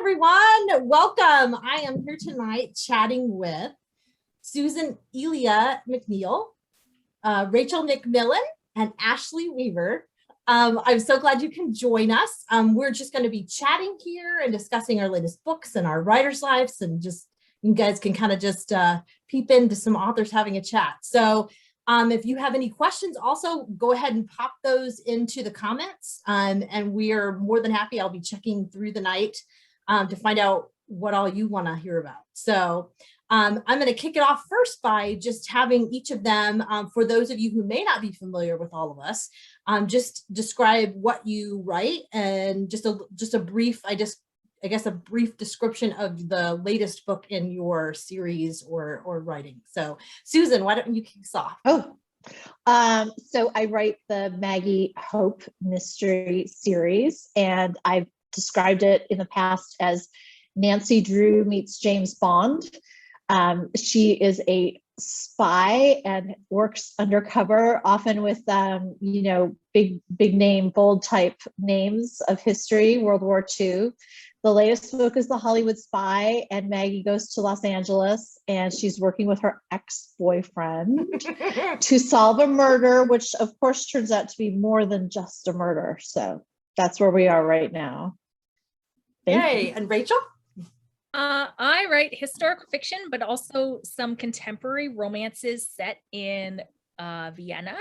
everyone. Welcome. I am here tonight chatting with Susan Elia MacNeal, Rachel McMillan, and Ashley Weaver. I'm so glad you can join us. We're just going to be chatting here and discussing our latest books and our writers' lives, and just you guys can kind of just peep into some authors having a chat. So if you have any questions, also go ahead and pop those into the comments, and we are more than happy. I'll be checking through the night to find out what all you want to hear about. So I'm going to kick it off first by just having each of them, for those of you who may not be familiar with all of us, just describe what you write and just a brief, I guess a brief description of the latest book in your series or writing. So Susan, why don't you kick us off? So I write the Maggie Hope mystery series, and I've described it in the past as Nancy Drew meets James Bond. She is a spy and works undercover, often with big name, bold type names of history, World War II. The latest book is The Hollywood Spy, and Maggie goes to Los Angeles and she's working with her ex-boyfriend to solve a murder, which of course turns out to be more than just a murder. So that's where we are right now. Yay. And Rachel? I write historical fiction, but also some contemporary romances set in Vienna.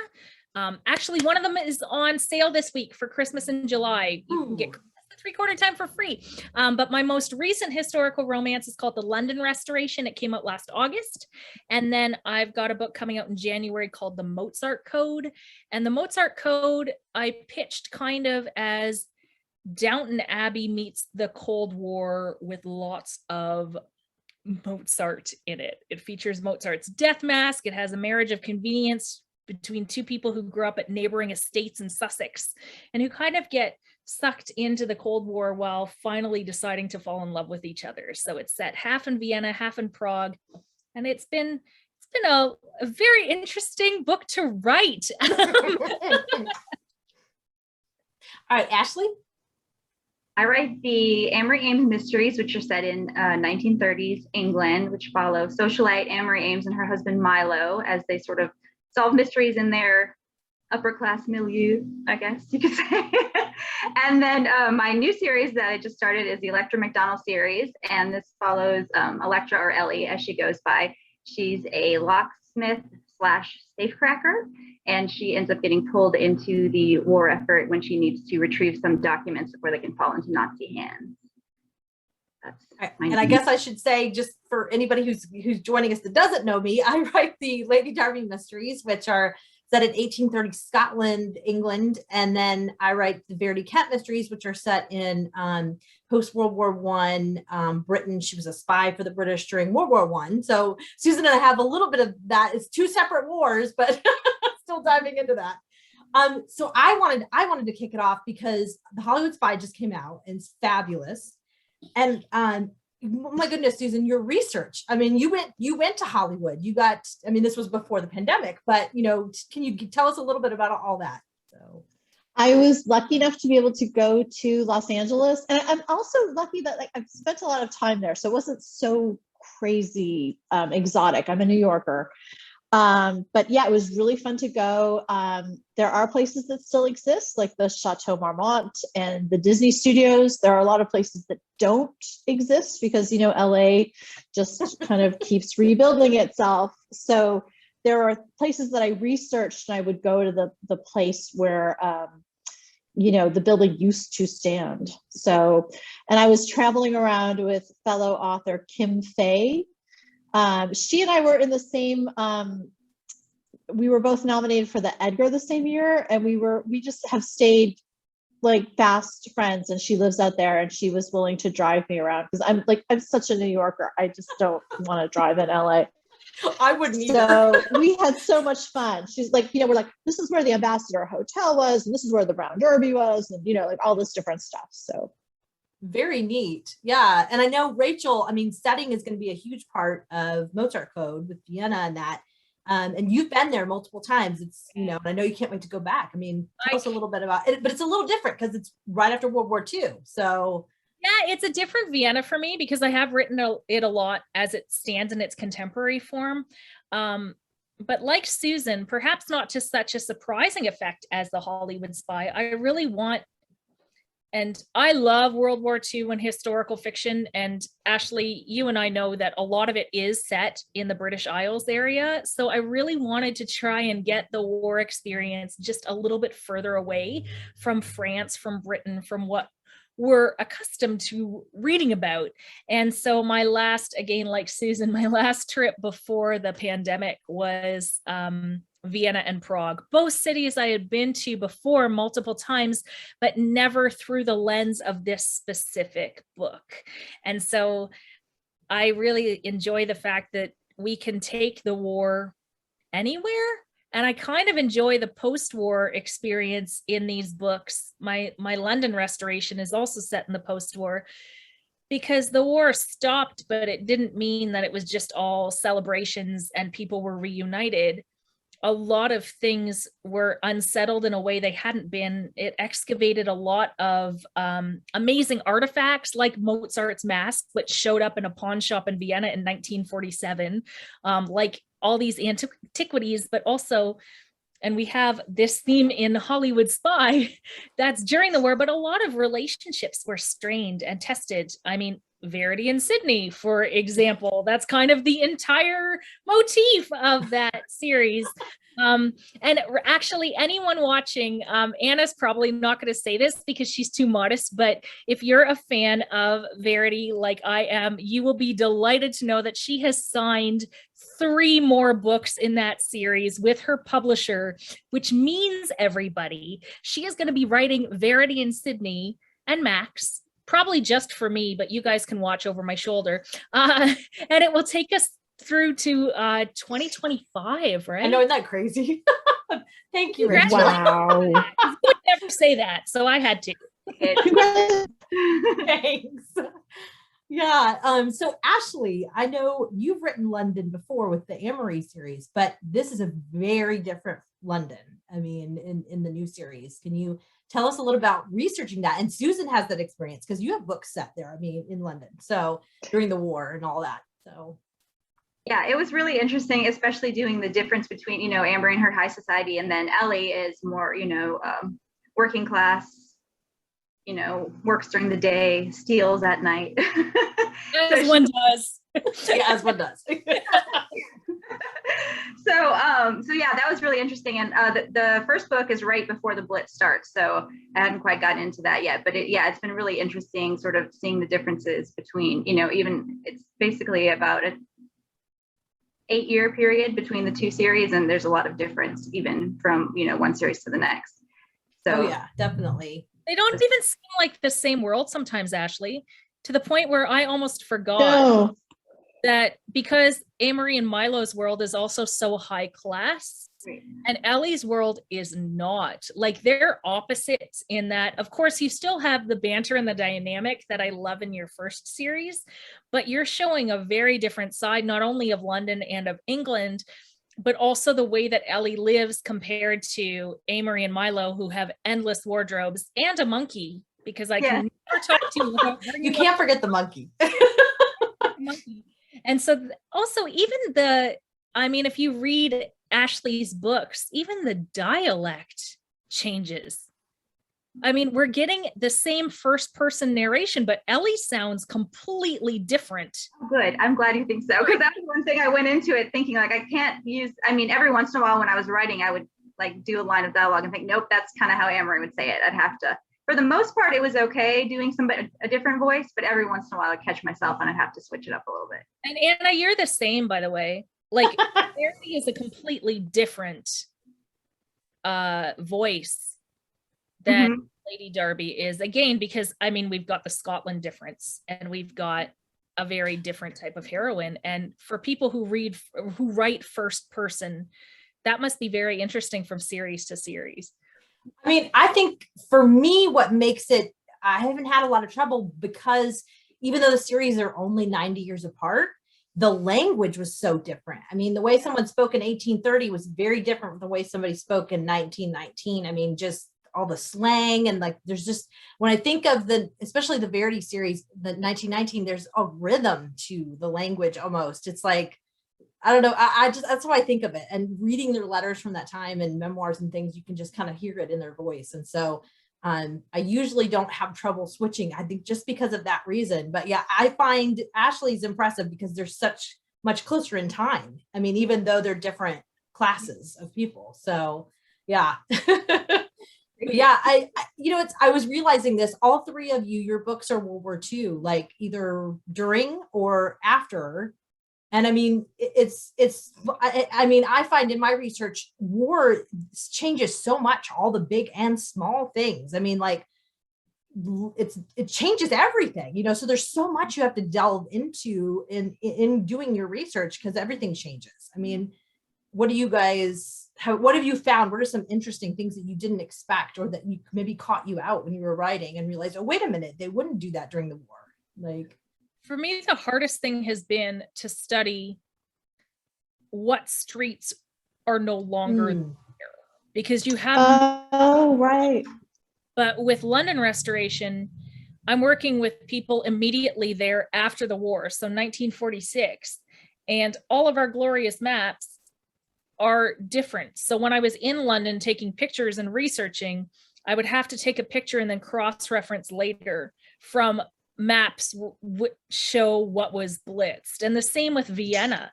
Actually, one of them is on sale this week for Christmas in July. You can get three-quarter time for free. But my most recent historical romance is called The London Restoration. It came out last August. And then I've got a book coming out in January called The Mozart Code. And The Mozart Code I pitched kind of as Downton Abbey meets the Cold War with lots of Mozart in it. It features Mozart's death mask. It has a marriage of convenience between two people who grew up at neighboring estates in Sussex and who kind of get sucked into the Cold War while finally deciding to fall in love with each other. So it's set half in Vienna, half in Prague. And it's been a very interesting book to write. All right, Ashley? I write the Amory Ames mysteries, which are set in 1930s England, which follow socialite Amory Ames and her husband Milo as they sort of solve mysteries in their upper class milieu, I guess you could say. And then my new series that I just started is the Electra McDonald series, and this follows Electra, or Ellie as she goes by. She's a locksmith / safecracker, and she ends up getting pulled into the war effort when she needs to retrieve some documents before they can fall into Nazi hands. And I guess I should say, just for anybody who's joining us that doesn't know me, I write the Lady Derby mysteries, which are set in 1830 Scotland, England, and then I write the Verity Kent mysteries, which are set in post-World War I Britain. She was a spy for the British during World War I. So Susan and I have a little bit of that. It's two separate wars, but still diving into that. So I wanted to kick it off because The Hollywood Spy just came out and it's fabulous. And my goodness, Susan, your research. I mean, you went to Hollywood. This was before the pandemic, but can you tell us a little bit about all that? So I was lucky enough to be able to go to Los Angeles, and I'm also lucky that I've spent a lot of time there, so it wasn't so crazy exotic. I'm a New Yorker. But yeah, it was really fun to go. There are places that still exist, like the Chateau Marmont and the Disney Studios. There are a lot of places that don't exist because, LA just kind of keeps rebuilding itself. So there are places that I researched, and I would go to the place where, the building used to stand. So, and I was traveling around with fellow author Kim Fay. She and I were in the same, we were both nominated for the Edgar the same year, and we just have stayed like fast friends, and she lives out there and she was willing to drive me around because I'm such a New Yorker. I just don't want to drive in LA. I wouldn't either. So we had so much fun. She's like, we're like, this is where the Ambassador Hotel was, and this is where the Brown Derby was, and like all this different stuff. So very neat. Yeah. And I know, Rachel, setting is going to be a huge part of Mozart Code with Vienna and that. And you've been there multiple times. It's, and I know you can't wait to go back. Tell us a little bit about it, but it's a little different because it's right after World War II. So Yeah, it's a different Vienna for me because I have written it a lot as it stands in its contemporary form. But like Susan, perhaps not to such a surprising effect as the Hollywood Spy, I really want, and I love World War II and historical fiction. And Ashley, you and I know that a lot of it is set in the British Isles area. So I really wanted to try and get the war experience just a little bit further away from France, from Britain, from what we're accustomed to reading about. And so my last, again, like Susan, my last trip before the pandemic was Vienna and Prague, both cities I had been to before multiple times, but never through the lens of this specific book. And so I really enjoy the fact that we can take the war anywhere. And I kind of enjoy the post-war experience in these books. My London restoration is also set in the post-war because the war stopped, but it didn't mean that it was just all celebrations and people were reunited. A lot of things were unsettled in a way they hadn't been. It excavated a lot of amazing artifacts like Mozart's mask, which showed up in a pawn shop in Vienna in 1947, like all these antiquities, but also, and we have this theme in Hollywood Spy that's during the war, but a lot of relationships were strained and tested. I mean, Verity and Sydney, for example, that's kind of the entire motif of that series. And actually anyone watching, Anna's probably not going to say this because she's too modest, but if you're a fan of Verity like I am, you will be delighted to know that she has signed 3 more books in that series with her publisher, which means, everybody, she is going to be writing Verity and Sydney and Max, probably just for me, but you guys can watch over my shoulder. And it will take us through to 2025, right? I know, isn't that crazy? Thank you, Rachel. Wow. I would never say that, so I had to. Thanks. Yeah. So Ashley, I know you've written London before with the Amory series, but this is a very different London. I mean, in the new series, can you tell us a little about researching that? And Susan has that experience because you have books set there, I mean, in London, so during the war and all that. So yeah, it was really interesting, especially doing the difference between, you know, Amber and her high society, and then Ellie is more, you know, working class, you know, works during the day, steals at night. As one does. yeah, as one does. So yeah, that was really interesting. And the first book is right before the Blitz starts, so I hadn't quite gotten into that yet. But it's been really interesting, sort of seeing the differences between, you know, even it's basically about a 8-year period between the 2 series, and there's a lot of difference even from, you know, one series to the next. So yeah, definitely. They don't even seem like the same world sometimes, Ashley, to the point where I almost forgot. No. That because Amory and Milo's world is also so high class, right. And Ellie's world is not. Like, they're opposites in that, of course, you still have the banter and the dynamic that I love in your first series, but you're showing a very different side, not only of London and of England, but also the way that Ellie lives compared to Amory and Milo, who have endless wardrobes and a monkey, because I can never talk to you. You can't forget the monkey. Monkey. And so also even I mean, if you read Ashley's books, even the dialect changes. I mean, we're getting the same first person narration, but Ellie sounds completely different. Good. I'm glad you think so, because that was one thing I went into it thinking, like, I can't use, I mean, every once in a while when I was writing, I would like do a line of dialogue and think, nope, that's kind of how Amory would say it. I'd have to, for the most part, it was okay doing a different voice, but every once in a while I'd catch myself and I'd have to switch it up a little bit. And Anna, you're the same, by the way. Like, Verity is a completely different voice than Lady Darby is, again, because I mean, we've got the Scotland difference and we've got a very different type of heroine. And for people who write first person, that must be very interesting from series to series. I mean, I think for me, what makes it, I haven't had a lot of trouble because even though the series are only 90 years apart, the language was so different. I mean, the way someone spoke in 1830 was very different from the way somebody spoke in 1919. I mean, just all the slang, and like there's just, when I think of especially the Verity series, the 1919, there's a rhythm to the language almost. It's like, I don't know, I just, that's how I think of it. And reading their letters from that time and memoirs and things, you can just kind of hear it in their voice. And so I usually don't have trouble switching, I think, just because of that reason. But yeah, I find Ashley's impressive because they're such much closer in time. I mean, even though they're different classes of people. So yeah. Yeah, I was realizing this, all three of you, your books are World War II, like either during or after. And I mean, I mean, I find in my research, war changes so much, all the big and small things. I mean, like it changes everything, so there's so much you have to delve into in doing your research, because everything changes. I mean, what have you found? What are some interesting things that you didn't expect, or that you maybe caught you out when you were writing and realized, oh, wait a minute, they wouldn't do that during the war? Like, for me, the hardest thing has been to study what streets are no longer there, because you have right. But with London restoration, I'm working with people immediately there after the war, so 1946, and all of our glorious maps are different. So when I was in London taking pictures and researching, I would have to take a picture and then cross-reference later from maps would show what was blitzed. And the same with Vienna.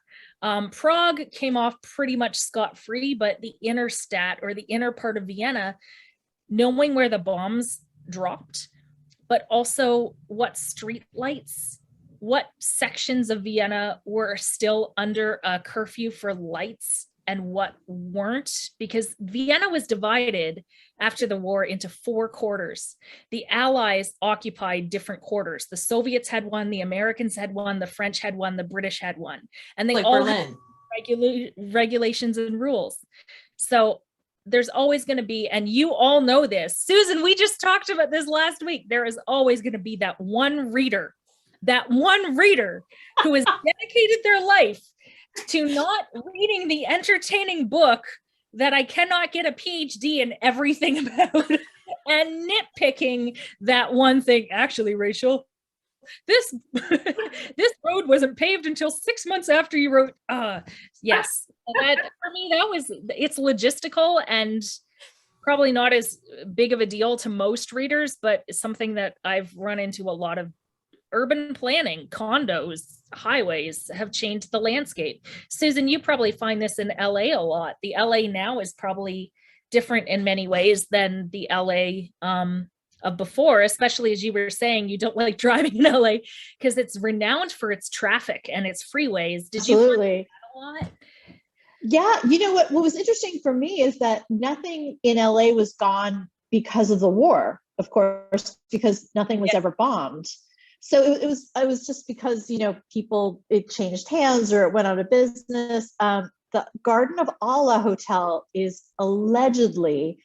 Prague came off pretty much scot-free, but the inner stat, or the inner part of Vienna, knowing where the bombs dropped, but also what street lights, what sections of Vienna were still under a curfew for lights and what weren't, because Vienna was divided after the war into 4 quarters. The Allies occupied different quarters. The Soviets had one, the Americans had one, the French had one, the British had one, and they like all Berlin. had regulations and rules. So there's always going to be, and you all know this, Susan, we just talked about this last week, there is always going to be that one reader who has dedicated their life to not reading the entertaining book that I cannot get a PhD in everything about, and nitpicking that one thing. Actually, Rachel, this road wasn't paved until 6 months after you wrote. Yes, that, for me, it's logistical and probably not as big of a deal to most readers, but it's something that I've run into a lot of. Urban planning, condos, highways have changed the landscape. Susan, you probably find this in LA a lot. The LA now is probably different in many ways than the LA of before, especially as you were saying, you don't like driving in LA because it's renowned for its traffic and its freeways. Did you find that a lot? Yeah, you know what was interesting for me is that nothing in LA was gone because of the war, of course, because nothing was ever bombed. So it was just because, it changed hands or it went out of business. The Garden of Allah Hotel is allegedly,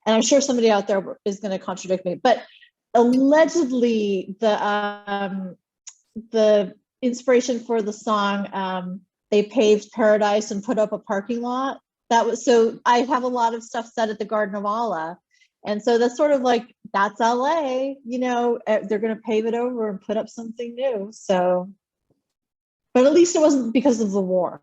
and I'm sure somebody out there is going to contradict me, but allegedly the inspiration for the song, they paved paradise and put up a parking lot. So I have a lot of stuff set at the Garden of Allah. And so that's sort of like, that's LA, they're going to pave it over and put up something new. So, but at least it wasn't because of the war.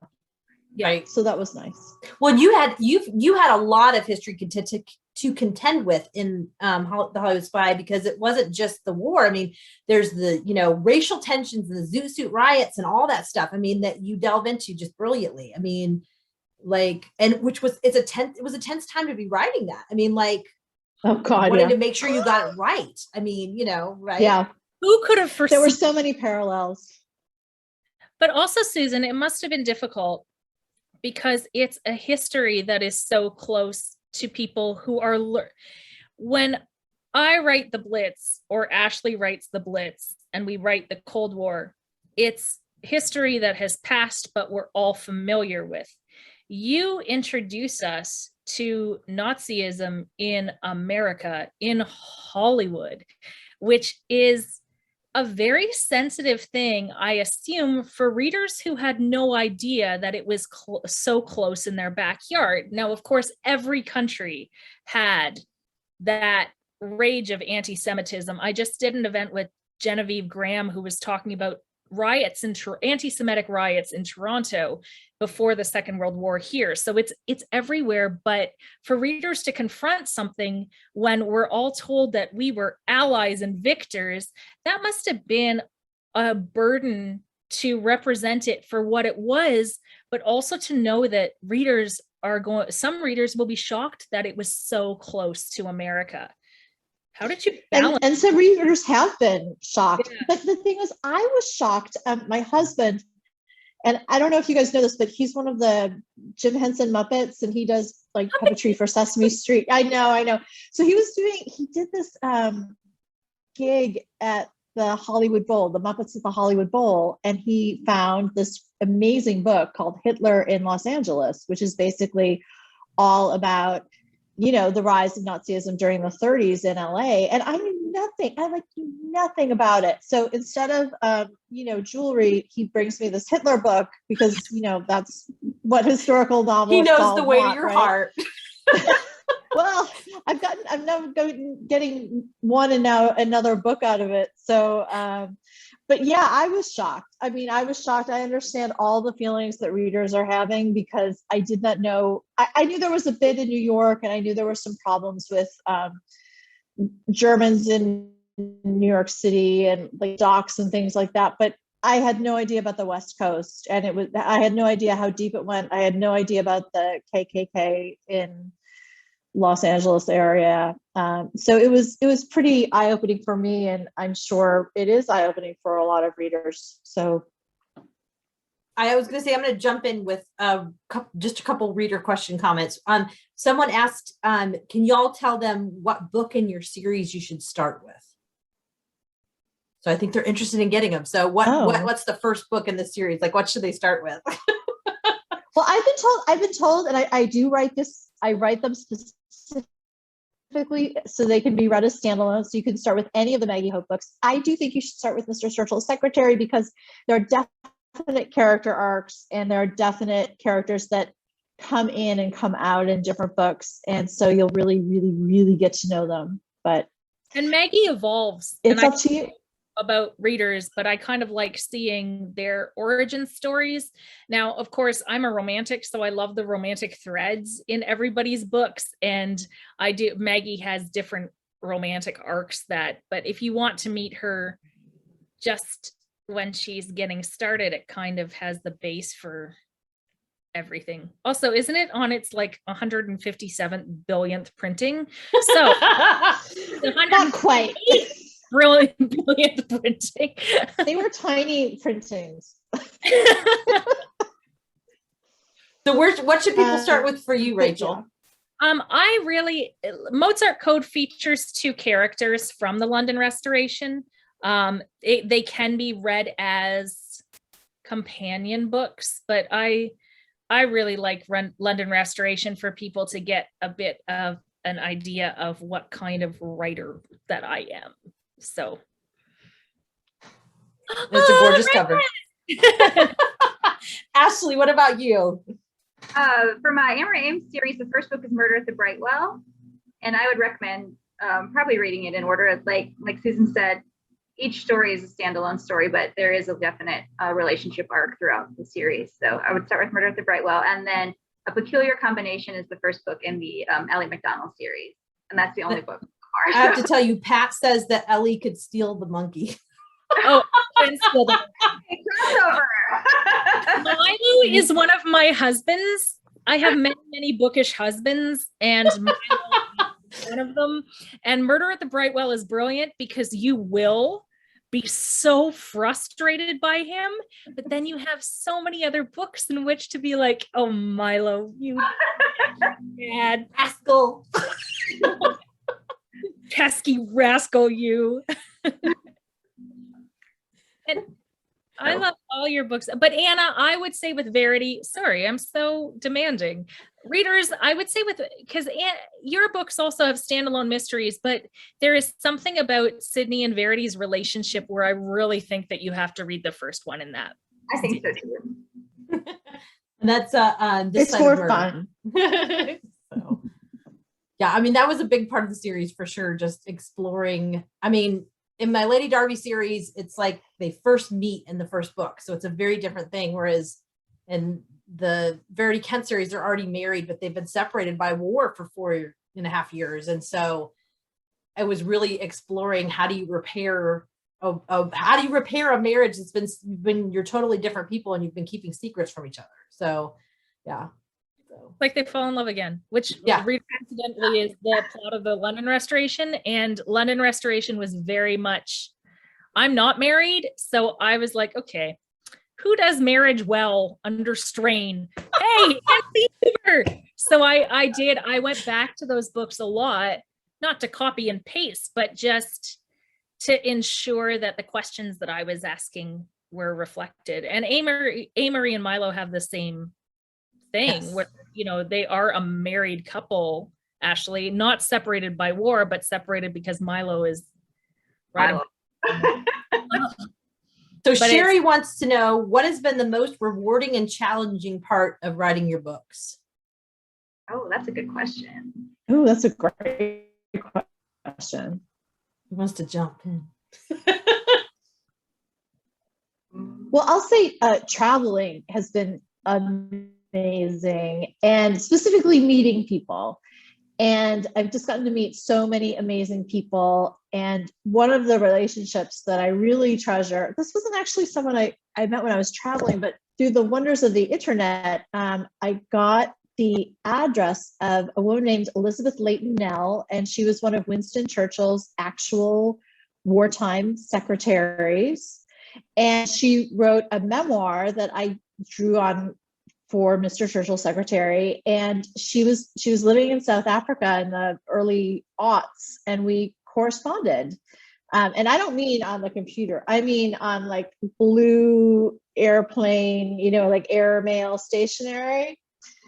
Right. So that was nice. Well, you had a lot of history to contend with in the Hollywood Spy, because it wasn't just the war. I mean, there's the, racial tensions and the Zoot Suit riots and all that stuff. I mean, that you delve into just brilliantly. I mean, like, and it was a tense time to be writing that. I mean, like, oh God, wanted to make sure you got it right. I mean, right? Yeah. Who could have foreseen? There were so many parallels. But also, Susan, it must have been difficult because it's a history that is so close to people who are. When I write the Blitz, or Ashley writes the Blitz, and we write the Cold War, it's history that has passed, but we're all familiar with. You introduce us to Nazism in America, in Hollywood, which is a very sensitive thing, I assume, for readers who had no idea that it was so close in their backyard. Now, of course, every country had that rage of anti-Semitism. I just did an event with Genevieve Graham, who was talking about riots and anti-Semitic riots in Toronto before the Second World War here. So it's everywhere. But for readers to confront something when we're all told that we were allies and victors, that must have been a burden to represent it for what it was, but also to know that some readers will be shocked that it was so close to America. How did you balance? And some readers have been shocked. Yeah. But the thing is, I was shocked. My husband, and I don't know if you guys know this, but he's one of the Jim Henson Muppets, and he does like puppetry for Sesame Street. I know. So he did this gig at the Hollywood Bowl, the Muppets at the Hollywood Bowl, and he found this amazing book called Hitler in Los Angeles, which is basically all about, the rise of Nazism during the 30s in LA. And I knew nothing about it. So instead of, jewelry, he brings me this Hitler book because, that's what historical novels. He knows the way to your heart. Well, I'm now getting one and now another book out of it. So, but yeah, I was shocked. I was shocked. I understand all the feelings that readers are having because I did not know. I knew there was a bit in New York, and I knew there were some problems with Germans in New York City and like docks and things like that. But I had no idea about the West Coast, and I had no idea how deep it went. I had no idea about the KKK in Los Angeles area. So it was pretty eye-opening for me, and I'm sure it is eye-opening for a lot of readers. So I was going to say, I'm going to jump in with just a couple reader question comments. Someone asked, can y'all tell them what book in your series you should start with? So I think they're interested in getting them. So what's the first book in the series? Like, what should they start with? Well, I've been told, and I do write this. I write them specifically so they can be read as standalone. So you can start with any of the Maggie Hope books. I do think you should start with Mr. Churchill's Secretary because there are definite character arcs, and there are definite characters that come in and come out in different books, and so you'll really, really, really get to know them. And Maggie evolves. It's up to you. About readers, but I kind of like seeing their origin stories. Now, of course, I'm a romantic, so I love the romantic threads in everybody's books, and Maggie has different romantic arcs but if you want to meet her just when she's getting started, it kind of has the base for everything. Also, isn't it on its like 157th billionth printing? So not quite. Brilliant printing. They were tiny printings. So what should people start with for you, Rachel? Mozart Code features 2 characters from the London Restoration. They can be read as companion books, but I really like London Restoration for people to get a bit of an idea of what kind of writer that I am. So it's a gorgeous cover. Ashley, what about you? For my Amory Ames series, the first book is Murder at the Brightwell, and I would recommend probably reading it in order. Like Susan said, each story is a standalone story, but there is a definite relationship arc throughout the series. So I would start with Murder at the Brightwell, and then A Peculiar Combination is the first book in the Ellie McDonald series, and that's the only book. I have to tell you, Pat says that Ellie could steal the monkey. Oh, and steal the Milo is one of my husbands. I have many bookish husbands, and Milo is one of them. And Murder at the Brightwell is brilliant because you will be so frustrated by him, but then you have so many other books in which to be like, oh, Milo, you mad rascal. pesky rascal, you. And I love all your books, but Anna, I would say with Verity, sorry, I'm so demanding. Readers, I would say because your books also have standalone mysteries, but there is something about Sydney and Verity's relationship where I really think that you have to read the first one in that. I think so too. And that's this it's more fun. So. Yeah, I mean, that was a big part of the series for sure, just exploring. I mean, in my Lady Darby series, it's like they first meet in the first book. So it's a very different thing. Whereas in the Verity Kent series, they're already married, but they've been separated by war for 4.5 years. And so I was really exploring how do you repair a marriage that's been you're totally different people and you've been keeping secrets from each other. So yeah. Like they fall in love again, which Yeah. incidentally is the plot of the London Restoration. And London Restoration was very much, I'm not married. So I was like, okay, who does marriage well under strain? Hey, so I went back to those books a lot, not to copy and paste, but just to ensure that the questions that I was asking were reflected. And Amory and Milo have the same thing, yes, where, you know, they are a married couple, Ashley, not separated by war, but separated because Milo is right. So Sherry wants to know, what has been the most rewarding and challenging part of writing your books? Oh, that's a good question. Oh, that's a great question. Who wants to jump in? Well, I'll say traveling has been amazing, and specifically meeting people. And I've just gotten to meet so many amazing people. And one of the relationships that I really treasure, this wasn't actually someone I met when I was traveling, but through the wonders of the internet, I got the address of a woman named Elizabeth Leighton Nell, and she was one of Winston Churchill's actual wartime secretaries. And she wrote a memoir that I drew on for Mr. Churchill's secretary. And she was living in South Africa in the early aughts, and we corresponded. And I don't mean on the computer, I mean on like blue airplane, you know, like airmail stationery.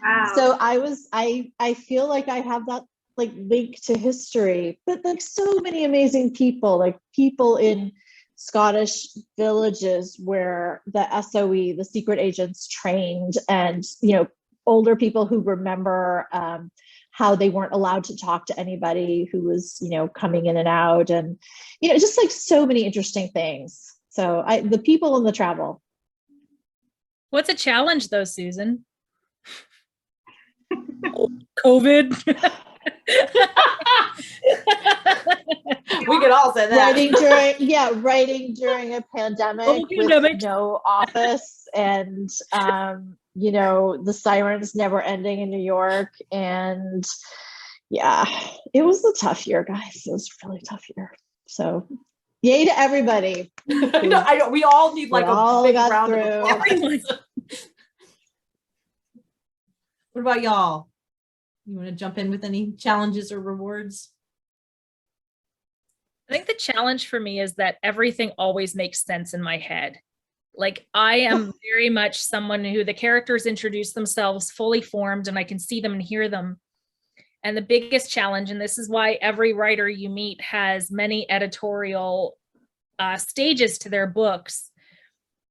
Wow. So I feel like I have that like link to history, but like so many amazing people, like people in Scottish villages where the SOE, the secret agents, trained, and, you know, older people who remember how they weren't allowed to talk to anybody who was, you know, coming in and out, and, you know, just like so many interesting things. So the people and the travel. What's a challenge though, Susan? COVID. We could all say that. Writing during a pandemic with no office, and you know, the sirens never ending in New York. And yeah, it was a tough year, guys. It was a really tough year. So yay to everybody. No, we all need like a big round of applause. What about y'all? You want to jump in with any challenges or rewards? I think the challenge for me is that everything always makes sense in my head. Like I am very much someone who the characters introduce themselves fully formed, and I can see them and hear them. And the biggest challenge, and this is why every writer you meet has many editorial stages to their books,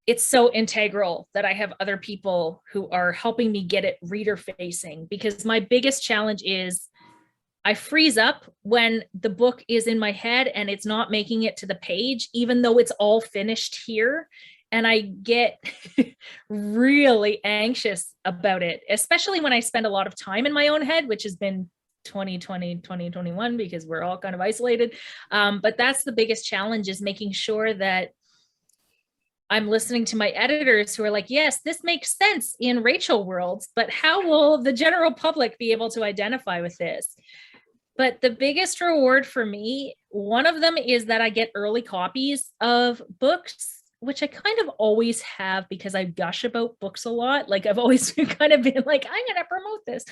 it's so integral that I have other people who are helping me get it reader facing, because my biggest challenge is I freeze up when the book is in my head and it's not making it to the page, even though it's all finished here. And I get really anxious about it, especially when I spend a lot of time in my own head, which has been 2020, 2021, because we're all kind of isolated. But that's the biggest challenge, is making sure that I'm listening to my editors who are like, yes, this makes sense in Rachel worlds, but how will the general public be able to identify with this? But the biggest reward for me, one of them is that I get early copies of books, which I kind of always have because I gush about books a lot. Like I've always kind of been like, I'm going to promote this.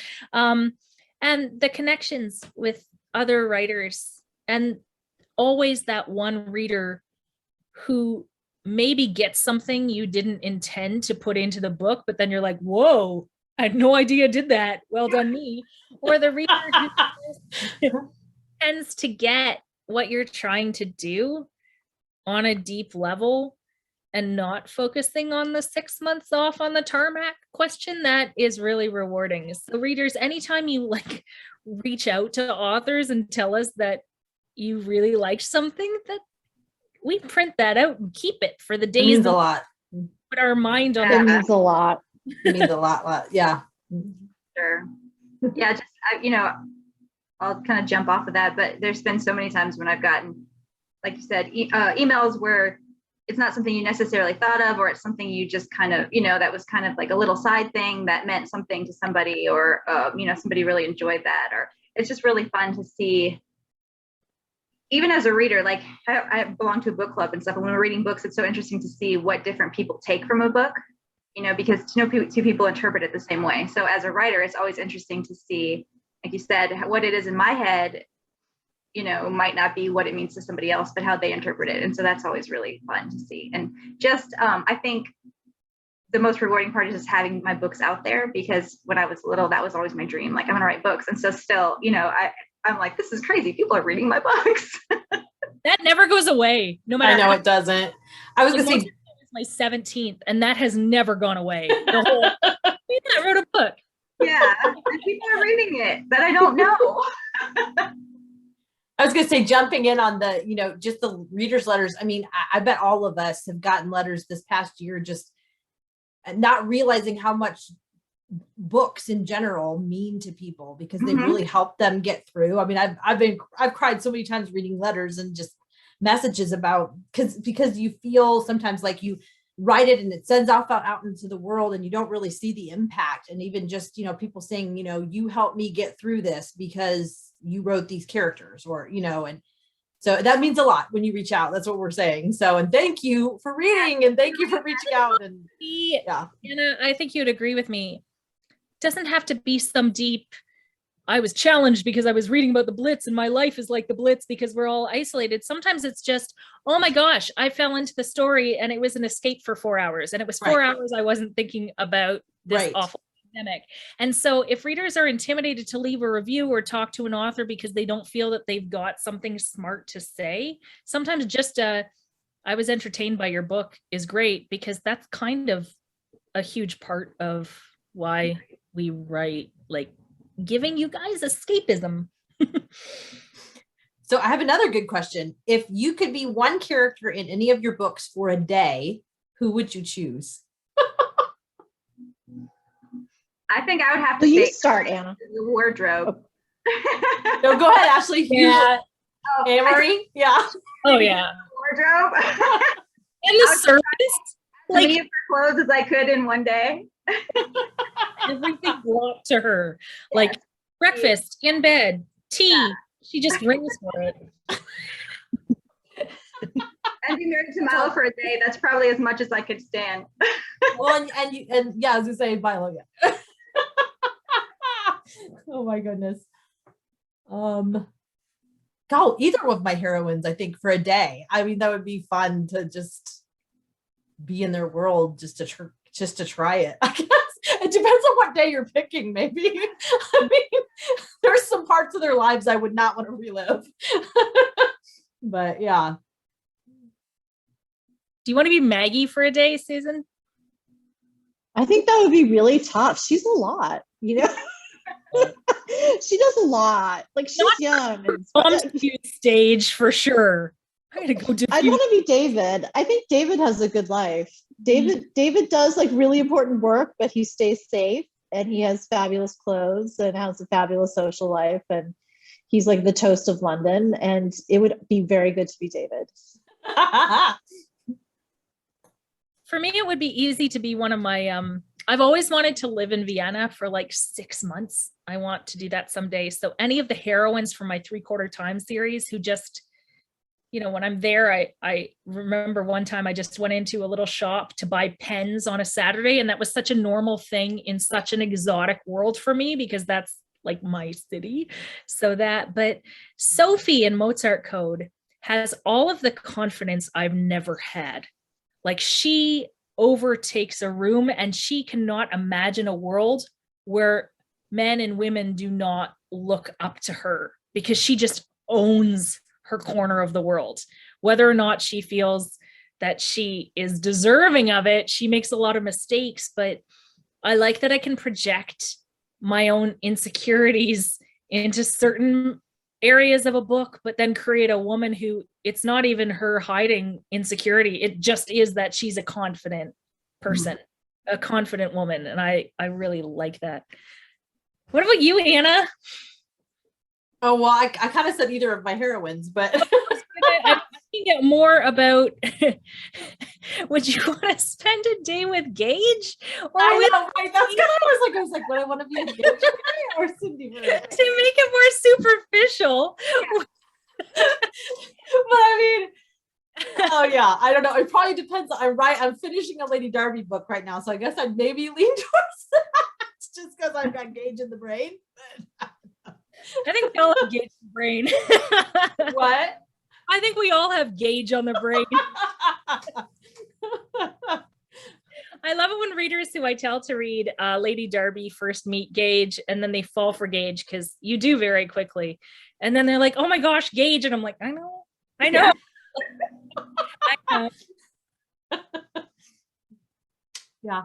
And the connections with other writers, and always that one reader who maybe gets something you didn't intend to put into the book, but then you're like, whoa, I had no idea I did that. Well done me. Or the reader who tends to get what you're trying to do on a deep level. and not focusing on the 6 months off on the tarmac question, that is really rewarding. So readers, anytime you like reach out to authors and tell us that you really liked something, that we print that out and keep it for the It days means a that lot. put our mind on It it. means a lot. It means a lot. Yeah. Sure. Yeah, just I'll kind of jump off of that, but there's been so many times when I've gotten, like you said, emails where it's not something you necessarily thought of, or it's something you just kind of, that was kind of like a little side thing that meant something to somebody, or somebody really enjoyed that, or it's just really fun to see. Even as a reader, like I belong to a book club and stuff, and when we're reading books, it's so interesting to see what different people take from a book, because two people interpret it the same way. So as a writer, it's always interesting to see, like you said, what it is in my head, might not be what it means to somebody else, but how they interpret it. And so that's always really fun to see. And just, I think the most rewarding part is just having my books out there, because when I was little, that was always my dream. Like, I'm gonna write books. And so still, I'm like, this is crazy. People are reading my books. That never goes away. No matter. I know it doesn't. I was going to say, it's my 17th, and that has never gone away. The whole, I wrote a book. Yeah, and people are reading it that I don't know. I was going to say, jumping in on the, just the readers' letters. I mean, I bet all of us have gotten letters this past year, just not realizing how much books in general mean to people, because they really help them get through. I mean, I've cried so many times reading letters and just messages about, because you feel sometimes like you write it and it sends off out into the world, and you don't really see the impact. And even just, people saying, you helped me get through this because you wrote these characters, or, and so that means a lot when you reach out. That's what we're saying. So, and thank you for reading, and thank you for reaching out. And yeah, Anna, I think you'd agree with me. It doesn't have to be some deep, I was challenged because I was reading about the Blitz and my life is like the Blitz because we're all isolated. Sometimes it's just, oh my gosh, I fell into the story and it was an escape for 4 hours. And it was 4 hours I wasn't thinking about this awful pandemic. And so if readers are intimidated to leave a review or talk to an author because they don't feel that they've got something smart to say, sometimes just I was entertained by your book is great, because that's kind of a huge part of why we write, like giving you guys escapism. So I have another good question. If you could be one character in any of your books for a day, who would you choose? I think I would have to So you say start, Anna. the wardrobe. No, go ahead, Ashley. Yeah. Anne-Marie? Yeah. Oh yeah. Wardrobe. And the service. As many of her clothes as I could in one day. Everything brought to her, like breakfast, in bed, tea. She just rings for it. And be married to Milo for a day. That's probably as much as I could stand. Well, and yeah, I was gonna say Milo. Yeah. Oh my goodness. God, either of my heroines, I think, for a day. I mean, that would be fun to just be in their world, just to try it. I guess it depends on what day you're picking. Maybe. I mean, there's some parts of their lives I would not want to relive. But yeah. Do you want to be Maggie for a day, Susan? I think that would be really tough. She's a lot, She does a lot. Like, she's young. On stage for sure. I'm gonna go do. I'd want to be David. I think David has a good life. David does like really important work, but he stays safe, and he has fabulous clothes and has a fabulous social life, and he's like the toast of London, and it would be very good to be David. For me, it would be easy to be one of my I've always wanted to live in Vienna for like 6 months. I want to do that someday. So any of the heroines from my 3/4 Time series who just, when I'm there, I remember one time I just went into a little shop to buy pens on a Saturday, and that was such a normal thing in such an exotic world for me, because that's like my city. But Sophie in Mozart Code has all of the confidence I've never had. Like, she overtakes a room, and she cannot imagine a world where men and women do not look up to her, because she just owns her corner of the world, whether or not she feels that she is deserving of it. She makes a lot of mistakes, but I like that I can project my own insecurities into certain areas of a book, but then create a woman who it's not even her hiding insecurity. It just is that she's a confident person, a confident woman. And I really like that. What about you, Anna? Oh, well, I kind of said either of my heroines, but I'm thinking more about would you want to spend a day with Gage? Or I know, right? That's kind of I was like, would I want to be a Gage or Cindy? To make it more superficial. But I mean, oh yeah, I don't know. It probably depends. I'm finishing a Lady Darby book right now, so I guess I'd maybe lean towards that just because I've got Gage in the brain. I think we all have Gage in the brain. What? I think we all have Gage on the brain. I love it when readers who I tell to read Lady Darby first meet Gage and then they fall for Gage, because you do very quickly. And then they're like, oh my gosh, Gage. And I'm like, I know. Yeah. I know. Yeah.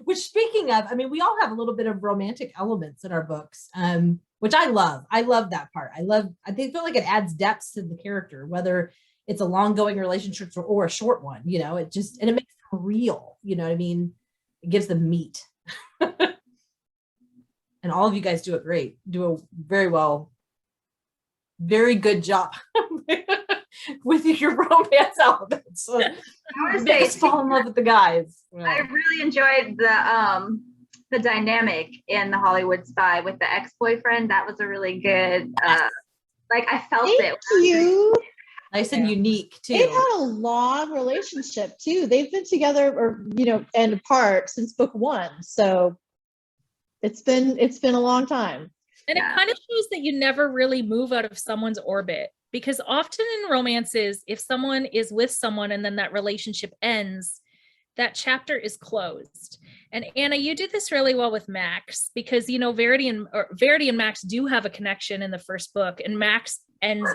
Which, speaking of, I mean, we all have a little bit of romantic elements in our books, which I love. I love that part. I feel like it adds depth to the character, whether it's a long going relationship or a short one, you know, and it makes them real, you know what I mean? It gives them meat. And all of you guys do a very well, very good job with your romance elements. So I would make say us fall in love with the guys. I really enjoyed the dynamic in The Hollywood Spy with the ex-boyfriend. That was a really good like I felt Thank it. you. Nice and unique too. They've had a long relationship too. They've been together, or and apart since book 1. So it's been a long time. And it kind of shows that you never really move out of someone's orbit, because often in romances, if someone is with someone and then that relationship ends, that chapter is closed. And Anna, you did this really well with Max, because Verity and Max do have a connection in the first book, and Max ends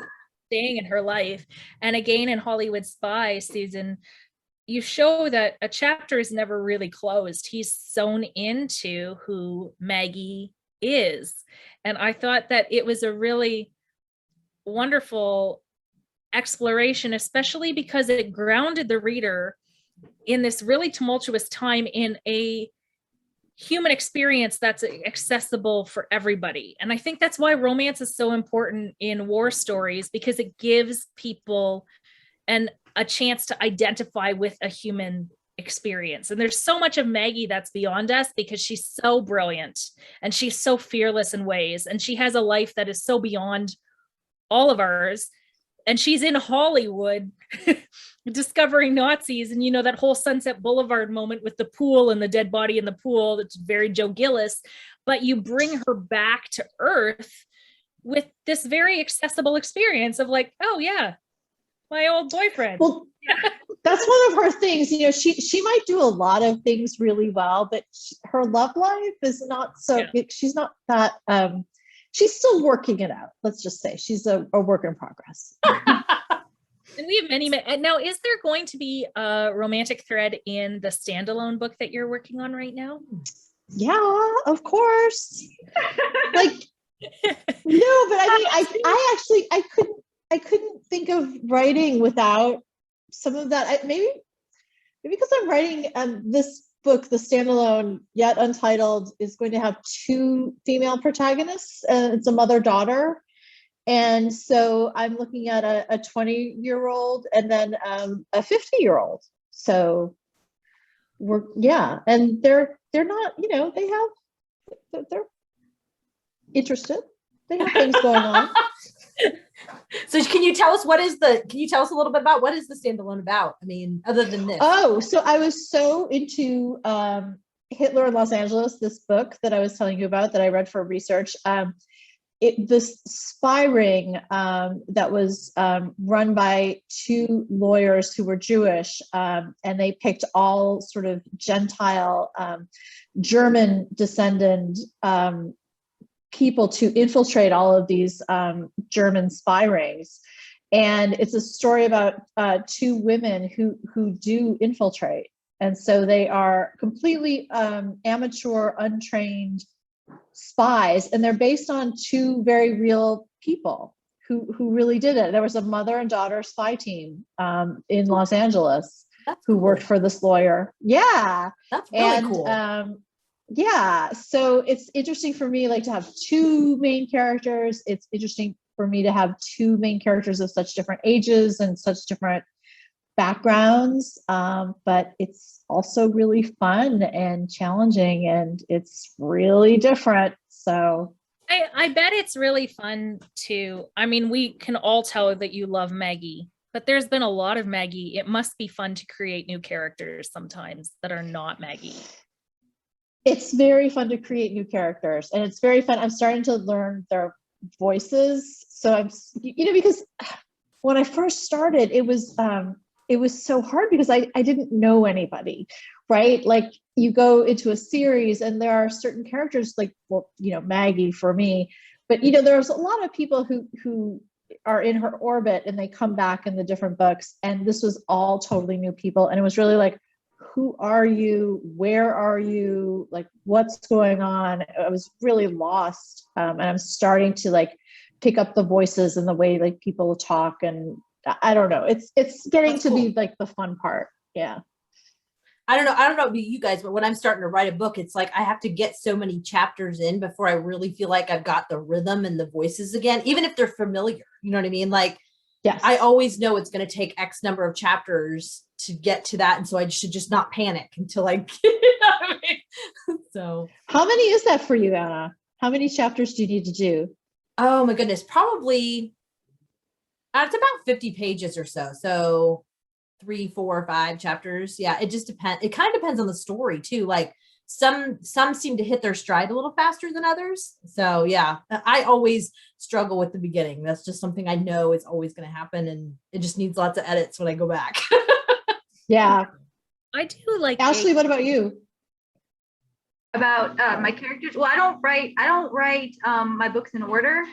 staying in her life. And again, in Hollywood Spy, Susan, you show that a chapter is never really closed. He's sewn into who Maggie is. And I thought that it was a really wonderful exploration, especially because it grounded the reader in this really tumultuous time in a human experience that's accessible for everybody. And I think that's why romance is so important in war stories, because it gives people a chance to identify with a human experience. And there's so much of Maggie that's beyond us, because she's so brilliant and she's so fearless in ways, and she has a life that is so beyond all of ours. And she's in Hollywood discovering Nazis, and that whole Sunset Boulevard moment with the pool and the dead body in the pool, that's very Joe Gillis. But you bring her back to Earth with this very accessible experience of like, oh yeah, my old boyfriend. Well, that's one of her things. She might do a lot of things really well, but her love life is not so. Yeah. She's not that. She's still working it out. Let's just say she's a work in progress. And we have many. Now, is there going to be a romantic thread in the standalone book that you're working on right now? Yeah, of course. Like, no, but I mean, I couldn't think of writing without some of that. Maybe because I'm writing this book, the standalone yet untitled, is going to have 2 female protagonists. It's a mother-daughter. And so I'm looking at a 20-year-old and then a 50-year-old. So and they're not, they're interested. They have things going on. So can you tell us a little bit about what is the standalone about? I mean, other than this. Oh, so I was so into Hitler in Los Angeles, this book that I was telling you about that I read for research. This spy ring that was run by 2 lawyers who were Jewish, and they picked all sort of Gentile, German descendant people to infiltrate all of these German spy rings. And it's a story about two women who do infiltrate. And so they are completely amateur, untrained spies, and they're based on two very real people who really did it. There was a mother and daughter spy team in Los Angeles who worked for this lawyer. Yeah. That's really cool. Yeah. So it's interesting for me, like, to have two main characters. It's interesting for me to have two main characters of such different ages and such different backgrounds. But it's also really fun and challenging, and it's really different. So I bet it's really fun too. I mean, we can all tell that you love Maggie, but there's been a lot of Maggie. It must be fun to create new characters sometimes that are not Maggie. It's very fun to create new characters, and it's very fun. I'm starting to learn their voices. So I'm, because when I first started, it was so hard because I didn't know anybody, right? Like, you go into a series and there are certain characters, like, well, Maggie for me, but there's a lot of people who are in her orbit and they come back in the different books. And this was all totally new people. And it was really like, who are you? Where are you? Like, what's going on? I was really lost. And I'm starting to, like, pick up the voices and the way, like, people talk, and I don't know. It's getting That's to cool. be, like, the fun part. Yeah. I don't know about you guys, but when I'm starting to write a book, it's like I have to get so many chapters in before I really feel like I've got the rhythm and the voices again, even if they're familiar. You know what I mean? Like, Yes. I always know it's going to take X number of chapters to get to that. And so I should just not panic until I get it. So How many is that for you, Anna? How many chapters do you need to do? oh my goodness, probably it's about 50 pages or so. So 3, 4, 5 chapters. Yeah, it just depends. It kind of depends on the story too. Like some seem to hit their stride a little faster than others. So yeah, I always struggle with the beginning. That's just something I know is always going to happen, and it just needs lots of edits when I go back. Yeah. I do like Ashley, what about you? About my characters. Well, I don't write my books in order.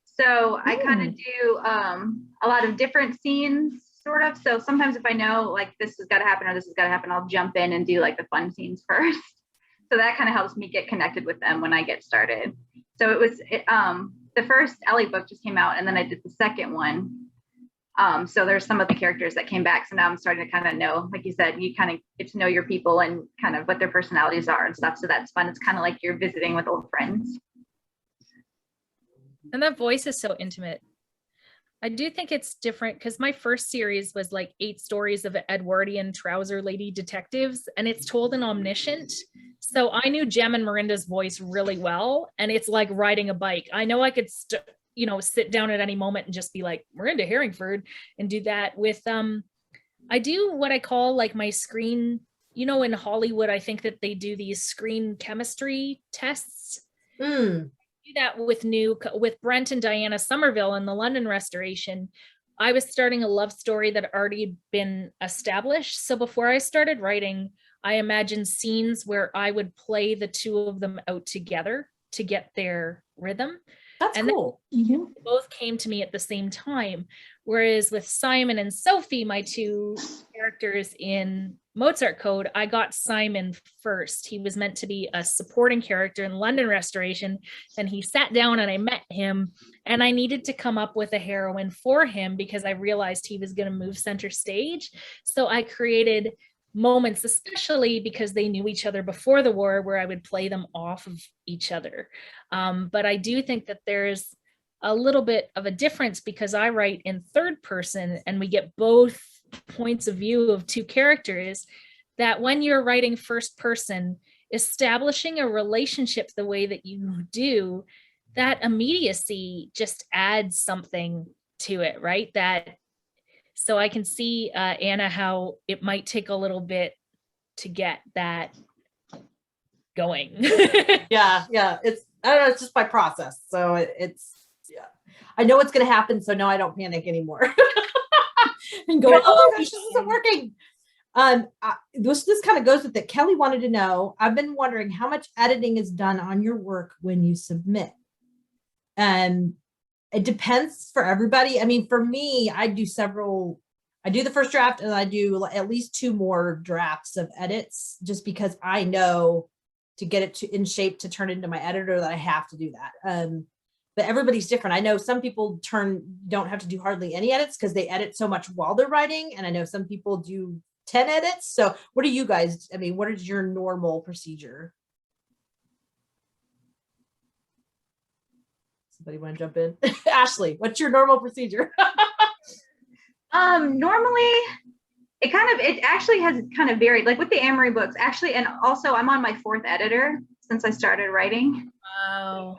So I kind of do a lot of different scenes, sort of. So sometimes if I know, like, this has got to happen or this has got to happen, I'll jump in and do, like, the fun scenes first. So that kind of helps me get connected with them when I get started. So it was the first Ellie book just came out, and then I did the second one. So there's some of the characters that came back. So now I'm starting to kind of know, like you said, you kind of get to know your people and kind of what their personalities are and stuff. So that's fun. It's kind of like you're visiting with old friends. And that voice is so intimate. I do think it's different because my first series was like 8 stories of Edwardian trouser lady detectives, and it's told in omniscient. So I knew Jem and Miranda's voice really well, and it's like riding a bike. I know I could sit down at any moment and just be like, Miranda Herringford, and do that with I do what I call, like, my screen, in Hollywood, I think that they do these screen chemistry tests. Do that with Brent and Diana Somerville in the London restoration. I was starting a love story that had already been established. So before I started writing, I imagined scenes where I would play the two of them out together to get their rhythm. That's cool. They both came to me at the same time. Whereas with Simon and Sophie, my two characters in Mozart Code, I got Simon first. He was meant to be a supporting character in London Restoration. Then he sat down and I met him, and I needed to come up with a heroine for him because I realized he was going to move center stage. So I created moments, especially because they knew each other before the war, where I would play them off of each other. But I do think that there's a little bit of a difference because I write in third person and we get both points of view of two characters, that when you're writing first person, establishing a relationship the way that you do, that immediacy just adds something to it, right? So I can see, Anna, how it might take a little bit to get that going. Yeah. It's, I don't know, it's just my process. So it's, yeah, I know what's going to happen. So now I don't panic anymore. And go, oh my gosh, this isn't working. This kind of goes with it. Kelly wanted to know, I've been wondering how much editing is done on your work when you submit. And it depends for everybody. I mean, for me, I do the first draft and I do at least 2 more drafts of edits, just because I know to get it in shape to turn into my editor that I have to do that. But everybody's different. I know some people don't have to do hardly any edits because they edit so much while they're writing. And I know some people do 10 edits. So what do you guys, I mean, what is your normal procedure? Somebody want to jump in? Ashley, what's your normal procedure? Normally it actually has kind of varied, like with the Amory books, actually, and also I'm on my 4th editor since I started writing. Wow.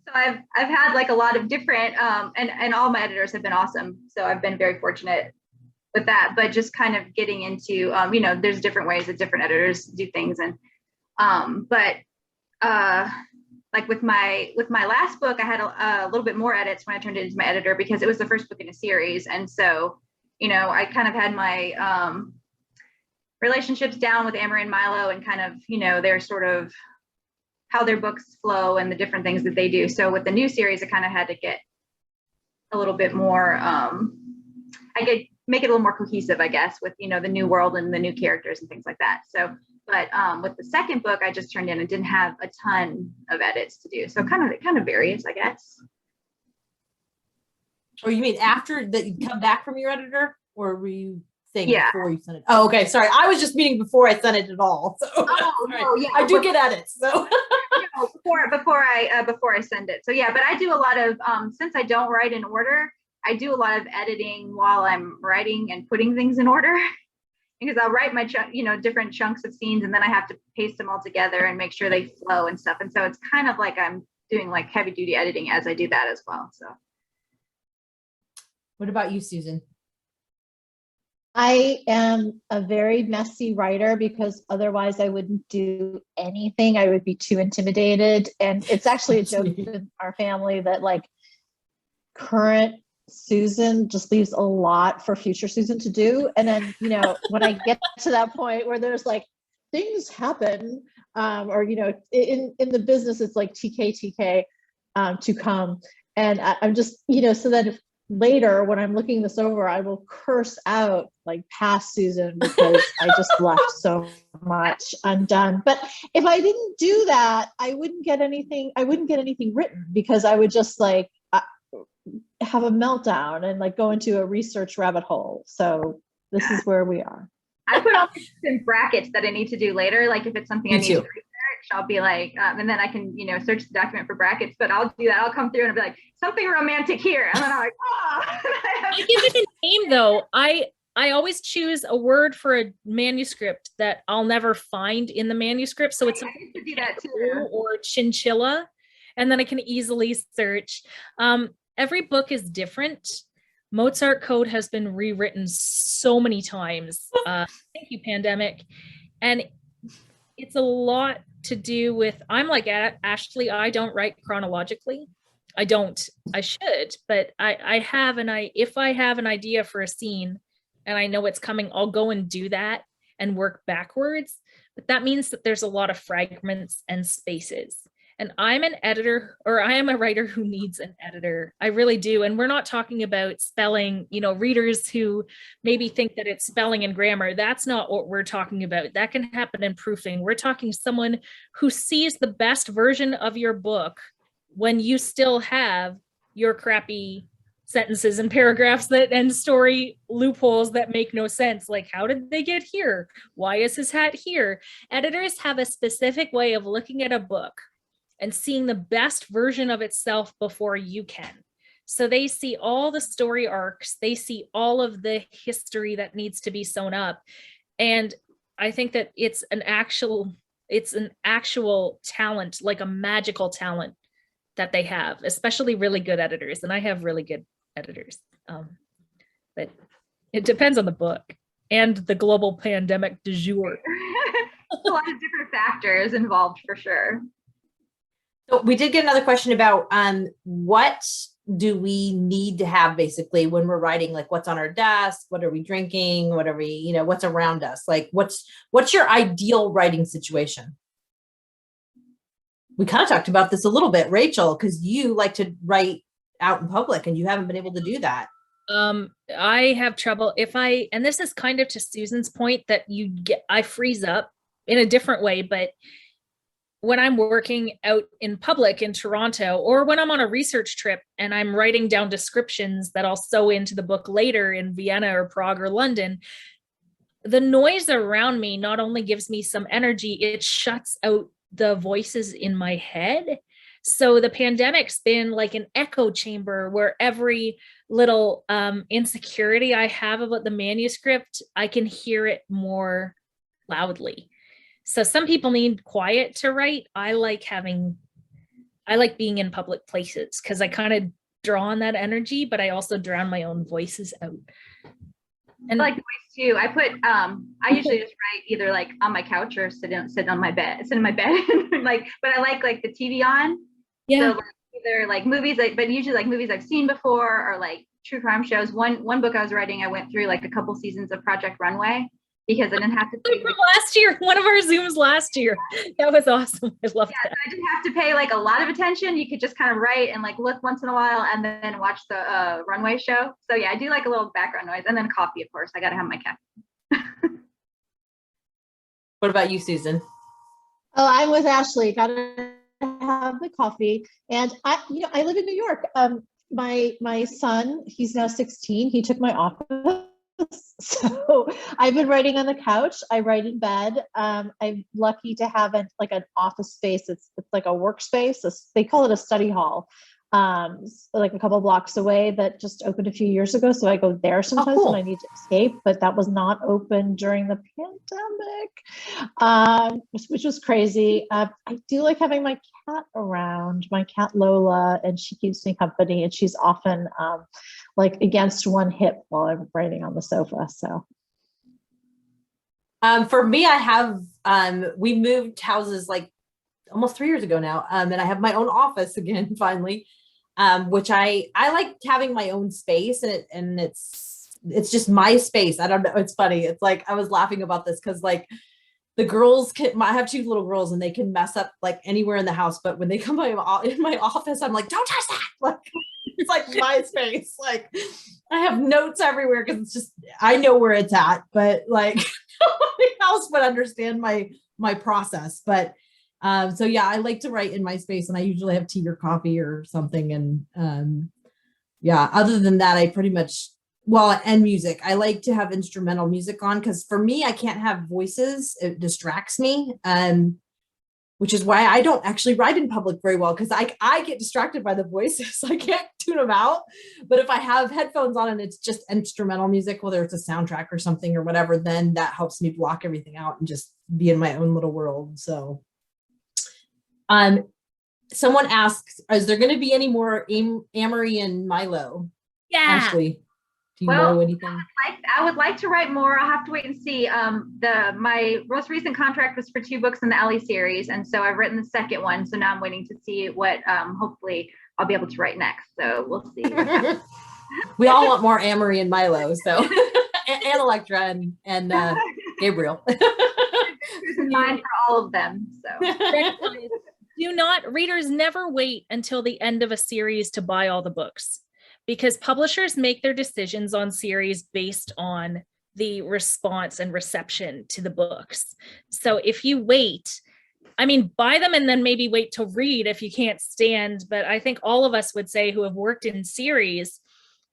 So I've had like a lot of different, and all my editors have been awesome. So I've been very fortunate with that, but just kind of getting into, there's different ways that different editors do things. And, like with my last book, I had a little bit more edits when I turned it into my editor because it was the first book in a series. And so, I kind of had my relationships down with Amory and Milo and kind of, their sort of how their books flow and the different things that they do. So with the new series, I kind of had to get a little bit more, make it a little more cohesive, I guess, with, the new world and the new characters and things like that. So, but with the second book I just turned in, it didn't have a ton of edits to do. So it kind of varies, I guess. Or you mean after that you come back from your editor, or were you saying Yeah. before you sent it? Oh, okay. Sorry. I was just meaning before I sent it at all. So No, yeah. I do get edits. So before I send it. So yeah, but I do a lot of, since I don't write in order, I do a lot of editing while I'm writing and putting things in order. Because I'll write my different chunks of scenes, and then I have to paste them all together and make sure they flow and stuff. And so it's kind of like I'm doing like heavy duty editing as I do that as well. So what about you, Susan? I am a very messy writer because otherwise I wouldn't do anything. I would be too intimidated. And it's actually a joke in our family that like current Susan just leaves a lot for future Susan to do. And then, when I get to that point where there's like things happen, or, in the business, it's like TK to come. And I'm just, so that if later when I'm looking this over, I will curse out like past Susan because I just left so much undone. But if I didn't do that, I wouldn't get anything written because I would just like have a meltdown and like go into a research rabbit hole. So this is where we are. I put all things in brackets that I need to do later. Like if it's something I need to research, I'll be like, and then I can, search the document for brackets, but I'll do that. I'll come through and I'll be like, something romantic here. And then I'm like, I give it a name though. I always choose a word for a manuscript that I'll never find in the manuscript. So it's I used to do that too. Or chinchilla. And then I can easily search. Every book is different. Mozart Code has been rewritten so many times. Thank you, pandemic. And it's a lot to do with, I'm like Ashley, I don't write chronologically. I should, but if I have an idea for a scene and I know it's coming, I'll go and do that and work backwards. But that means that there's a lot of fragments and spaces. And I'm an editor, or I am a writer who needs an editor. I really do. And we're not talking about spelling, readers who maybe think that it's spelling and grammar. That's not what we're talking about. That can happen in proofing. We're talking someone who sees the best version of your book when you still have your crappy sentences and paragraphs and story loopholes that make no sense. Like, how did they get here? Why is his hat here? Editors have a specific way of looking at a book and seeing the best version of itself before you can. So they see all the story arcs, they see all of the history that needs to be sewn up. And I think that it's an actual talent, like a magical talent that they have, especially really good editors. And I have really good editors. But it depends on the book and the global pandemic du jour. A lot of different factors involved for sure. So we did get another question about what do we need to have basically when we're writing, like what's on our desk, what are we drinking, what are we, what's around us, like what's your ideal writing situation? We kind of talked about this a little bit, Rachel, because you like to write out in public, and you haven't been able to do that. I have trouble and this is kind of to Susan's point that I freeze up in a different way, but when I'm working out in public in Toronto, or when I'm on a research trip and I'm writing down descriptions that I'll sew into the book later in Vienna or Prague or London, the noise around me not only gives me some energy, it shuts out the voices in my head. So the pandemic's been like an echo chamber where every little insecurity I have about the manuscript, I can hear it more loudly. So some people need quiet to write. I like being in public places because I kind of draw on that energy, but I also drown my own voices out. And I like noise too. I usually just write either like on my couch or sit in my bed, like, but I like the TV on. Yeah. So like, either like movies, but usually like movies I've seen before, or like true crime shows. One book I was writing, I went through like a couple seasons of Project Runway because I didn't have to pay last year, one of our Zooms last year. That was awesome. I love that. So I didn't have to pay like a lot of attention. You could just kind of write and like look once in a while and then watch the runway show. So yeah, I do like a little background noise, and then coffee, of course. I got to have my caffeine. What about you, Susan? Oh, I'm with Ashley. Gotta have the coffee. And I live in New York. My son, he's now 16. He took my office. So I've been writing on the couch. I write in bed. I'm lucky to have an office space. It's like a workspace. They call it a study hall. Like a couple blocks away, that just opened a few years ago. So I go there sometimes when I need to escape, but that was not open during the pandemic, which was crazy. I do like having my cat around, my cat Lola, and she keeps me company, and she's often like against one hip while I'm writing on the sofa. So for me, I have we moved houses like almost 3 years ago now, and I have my own office again finally, which I like having my own space, and it's just my space. I don't know, it's funny. It's like I was laughing about this because like the girls I have 2 little girls, and they can mess up like anywhere in the house, but when they come in my office, I'm like, don't touch that. Like it's like my space. Like I have notes everywhere because it's just, I know where it's at, but like nobody else would understand my process. But so yeah, I like to write in my space, and I usually have tea or coffee or something. And yeah, other than that, I pretty much, and music. I like to have instrumental music on because for me, I can't have voices. It distracts me. Which is why I don't actually write in public very well, because I get distracted by the voices. I can't tune them out. But if I have headphones on and it's just instrumental music, whether it's a soundtrack or something or whatever, then that helps me block everything out and just be in my own little world. So someone asks, is there going to be any more Amory and Milo? Yeah. Ashley, do you know anything? I would like to write more. I'll have to wait and see. My most recent contract was for 2 books in the Ellie series, and so I've written the second one. So now I'm waiting to see what hopefully I'll be able to write next. So we'll see. We all want more Amory and Milo, so and Electra and Gabriel. There's in mind for all of them. So readers never wait until the end of a series to buy all the books, because publishers make their decisions on series based on the response and reception to the books. So if you wait, buy them and then maybe wait to read if you can't stand. But I think all of us would say who have worked in series,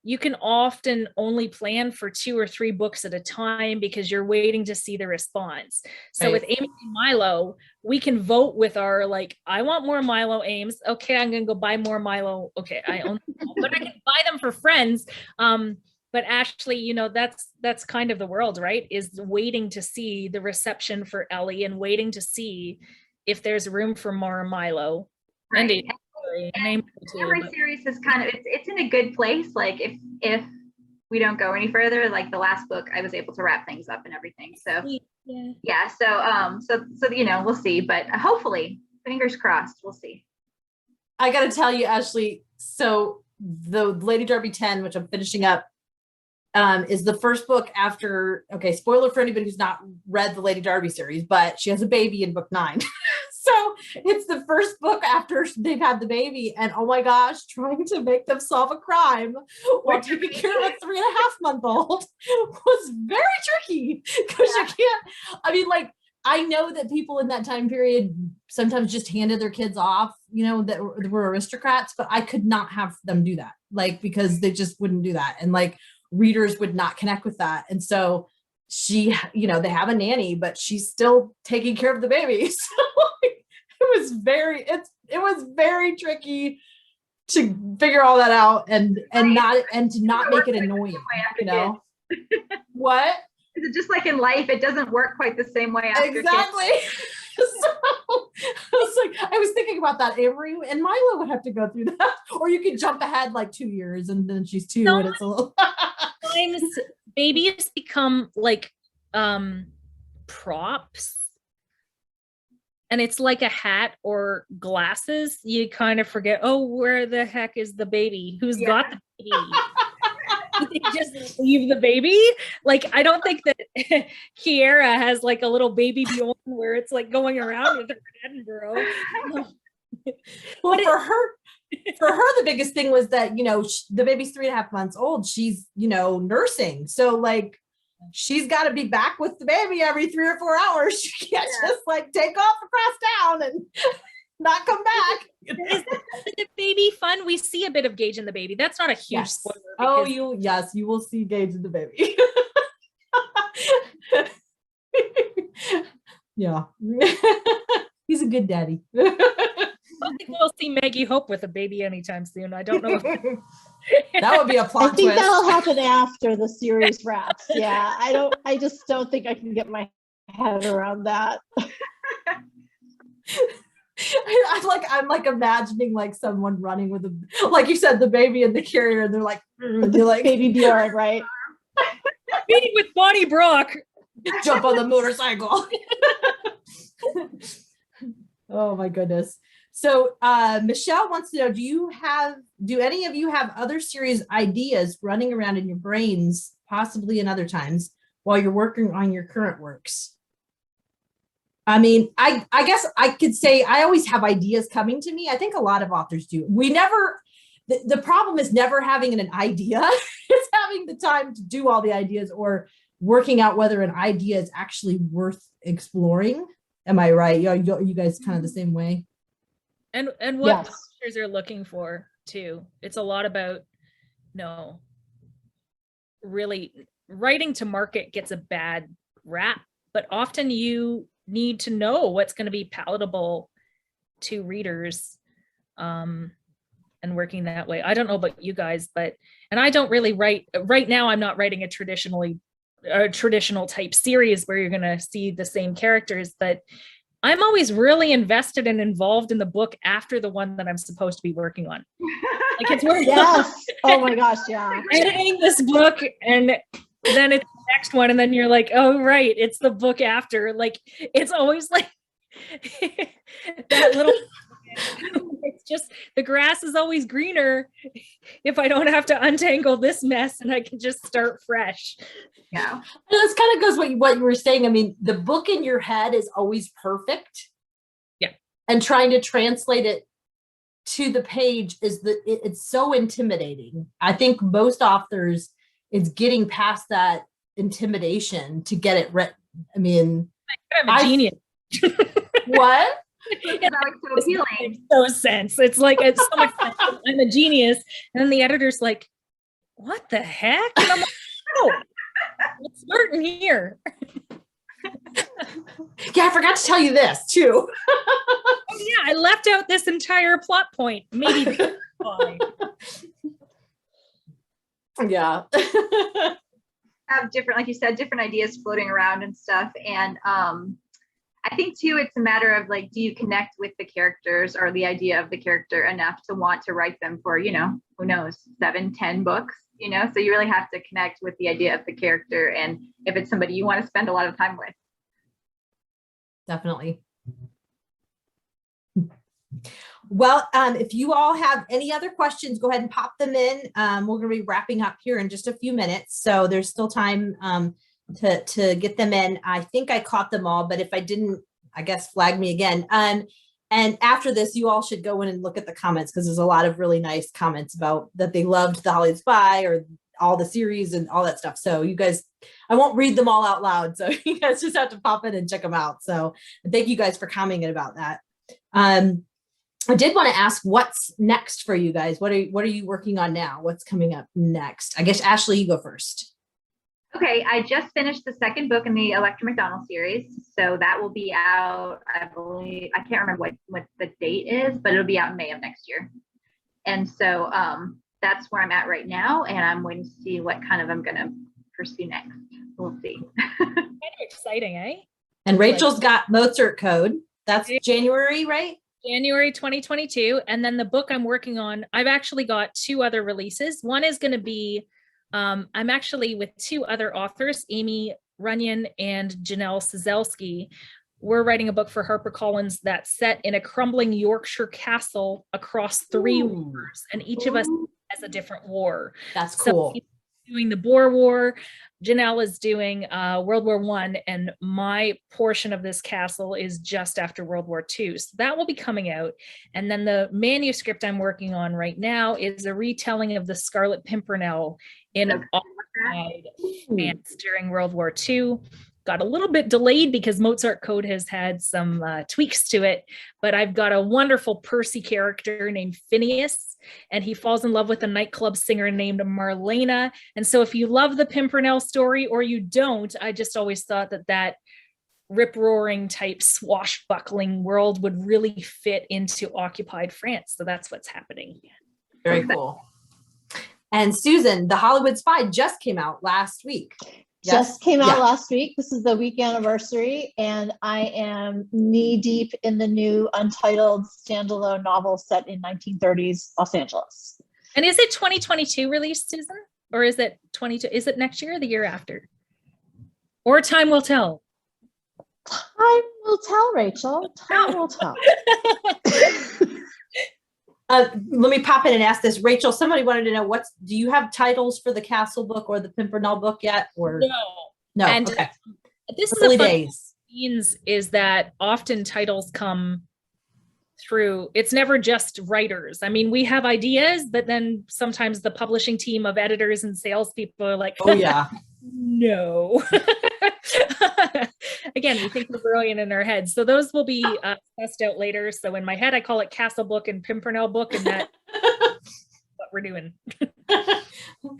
you can often only plan for 2 or 3 books at a time because you're waiting to see the response. So with Amy and Milo, we can vote with our, like, I want more Milo Ames. Okay, I'm going to go buy more Milo. Okay, I own them, but I can buy them for friends. But Ashley, that's kind of the world, right? Is waiting to see the reception for Ellie and waiting to see if there's room for more Milo. Right. Every series is kind of, it's in a good place. Like if we don't go any further, like the last book, I was able to wrap things up and everything. So yeah. So we'll see, but hopefully, fingers crossed, we'll see. I got to tell you, Ashley, so the Lady Derby 10, which I'm finishing up, is the first book after, spoiler for anybody who's not read the Lady Derby series, but she has a baby in book 9. So it's the first book after they've had the baby, and oh my gosh, trying to make them solve a crime while taking care of a 3.5-month-old was very tricky, because you can't, I mean, like, I know that people in that time period sometimes just handed their kids off, you know, that were aristocrats, but I could not have them do that, like, because they just wouldn't do that. And like readers would not connect with that. And so she, you know, they have a nanny, but she's still taking care of the baby. So it was very tricky to figure all that out and to not make it annoying, you know. What? Is it just like in life, it doesn't work quite the same way after exactly. So I was thinking about that. Amory and Milo would have to go through that, or you could jump ahead like 2 years and then she's 2 and it's a little. Sometimes babies become like props, and it's like a hat or glasses. You kind of forget, oh, where the heck is the baby? Who's got the baby? They just leave the baby. Like, I don't think that Kiera has like a little baby Bjorn where it's like going around with her in Edinburgh. Well, for her, the biggest thing was that, you know, the baby's 3.5 months old. She's, you know, nursing. So like, she's got to be back with the baby every 3 or 4 hours. She can't just like take off across town and not come back. Is the baby fun? We see a bit of Gage in the baby. That's not a huge spoiler. Oh, you will see Gage in the baby. Yeah. He's a good daddy. I don't think we'll see Maggie Hope with a baby anytime soon. I don't know. That would be a plot I think twist. that'll happen after the series wraps. Yeah, I just don't think I can get my head around that. I'm like imagining like someone running with a, like you said, the baby in the carrier, and they're like Baby Bjorn, right? Meeting with Bonnie Brock. Jump on the motorcycle. Oh my goodness. So Michelle wants to know, do any of you have other series ideas running around in your brains, possibly in other times, while you're working on your current works? I mean, I guess I could say I always have ideas coming to me. I think a lot of authors do. The problem is never having an idea. It's having the time to do all the ideas or working out whether an idea is actually worth exploring. Am I right? You guys kind of the same way? And what publishers are looking for too. It's a lot about, really writing to market gets a bad rap, but often you need to know what's going to be palatable to readers, and working that way. I don't know about you guys, and I don't really write right now. I'm not writing a traditional type series where you're going to see the same characters, but I'm always really invested and involved in the book after the one that I'm supposed to be working on. Like it's yes. Oh my gosh, yeah. Editing this book, and then it's the next one, and then you're like, oh right, it's the book after. Like it's always like that little. It's just the grass is always greener if I don't have to untangle this mess and I can just start fresh. Yeah, this kind of goes what you were saying. I mean, the book in your head is always perfect. Yeah, and trying to translate it to the page it's so intimidating. I think most authors, it's getting past that intimidation to get it read. I mean, I'm a genius. What? So appealing. Makes no sense. It's like it's so much fun. I'm a genius, and then the editor's like, "What the heck?" And I'm like, "Oh, it's smart in here." Yeah, I forgot to tell you this too. Oh yeah, I left out this entire plot point. Maybe. Yeah. Have different, like you said, different ideas floating around and stuff, and I think too, it's a matter of like, do you connect with the characters or the idea of the character enough to want to write them for, who knows, 7-10 books, so you really have to connect with the idea of the character. And if it's somebody you want to spend a lot of time with. Definitely. Well, if you all have any other questions, go ahead and pop them in. We're going to be wrapping up here in just a few minutes. So there's still time to get them in. I think I caught them all, but if I didn't, I guess flag me again. And And after this, you all should go in and look at the comments, because there's a lot of really nice comments about that they loved the Hollywood Spy or all the series and all that stuff. So you guys, I won't read them all out loud. So you guys just have to pop in and check them out. So thank you guys for commenting about that. I did want to ask, what's next for you guys? What are you working on now? What's coming up next? I guess Ashley, you go first. Okay, I just finished the second book in the Electra McDonald series. So that will be out, I believe, I can't remember what the date is, but it'll be out in May of next year. And so that's where I'm at right now. And I'm waiting to see what kind of I'm going to pursue next. We'll see. Kind of exciting, eh? And Rachel's got Mozart Code. That's January, right? January 2022. And then the book I'm working on, I've actually got 2 other releases. One is going to be, I'm actually with 2 other authors, Amy Runyon and Janelle Szelski. We're writing a book for HarperCollins that's set in a crumbling Yorkshire castle across 3 wars, and each of us has a different war. That's cool. So doing the Boer War, Janelle is doing World War I, and my portion of this castle is just after World War II. So that will be coming out. And then the manuscript I'm working on right now is a retelling of the Scarlet Pimpernel in occupied France during World War II. Got a little bit delayed because Mozart Code has had some tweaks to it, but I've got a wonderful Percy character named Phineas, and he falls in love with a nightclub singer named Marlena. And so if you love the Pimpernel story or you don't, I just always thought that rip-roaring type swashbuckling world would really fit into occupied France. So that's what's happening. Very cool. And Susan, The Hollywood Spy just came out last week. Just came out last week. This is the week anniversary, and I am knee deep in the new untitled standalone novel set in 1930s Los Angeles. And is it 2022 release, Susan? Or is it 22? Is it next year or the year after? Or time will tell? Time will tell, Rachel. Time will tell. Let me pop in and ask this. Rachel, somebody wanted to know, do you have titles for the Castle book or the Pimpernel book yet? Or no. And okay. This early is a days. Means is that often titles come through. It's never just writers. I mean, we have ideas, but then sometimes the publishing team of editors and salespeople are like, oh yeah, no. Again, we think we're brilliant in our heads. So those will be test out later. So in my head, I call it Castle book and Pimpernel book, and that's what we're doing.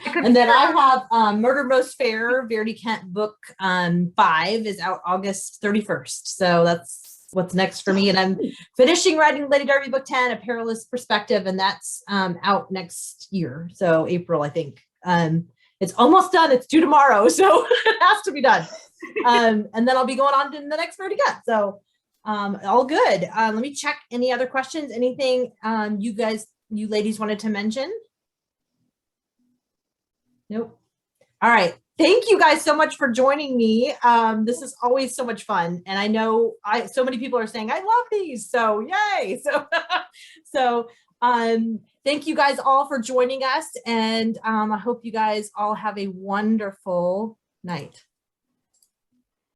And then I have Murder Most Fair, Verity Kent book 5 is out August 31st. So that's what's next for me. And I'm finishing writing Lady Derby book 10, A Perilous Perspective, and that's out next year. So April, I think. It's almost done. It's due tomorrow. So it has to be done. And then I'll be going on to the next Verity Kent. So all good. Let me check any other questions. Anything you ladies wanted to mention? Nope. All right. Thank you guys so much for joining me. This is always so much fun. And I know so many people are saying, I love these. So yay. So thank you guys all for joining us. And I hope you guys all have a wonderful night.